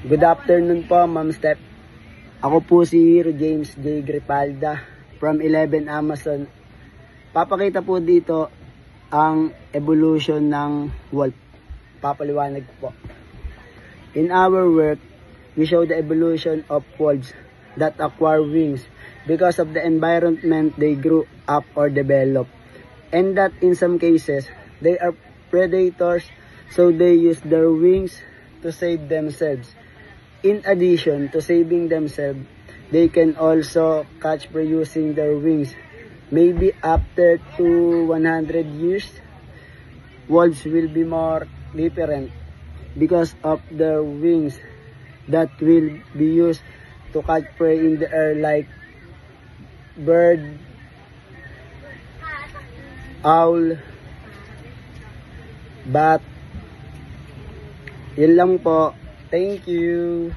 Good afternoon po, Ma'am Steph. Ako po si Hero James J. Gripalda from 11 Amazon. Papakita po dito ang evolution ng wolf. Papaliwanag po. In our work, we show the evolution of wolves that acquire wings because of the environment they grew up or develop. And that in some cases, they are predators, so they use their wings to save themselves. In addition to saving themselves, they can also catch prey using their wings. Maybe after 100 years, wolves will be more different because of their wings that will be used to catch prey in the air like bird, owl, bat. Yun lang po. Thank you.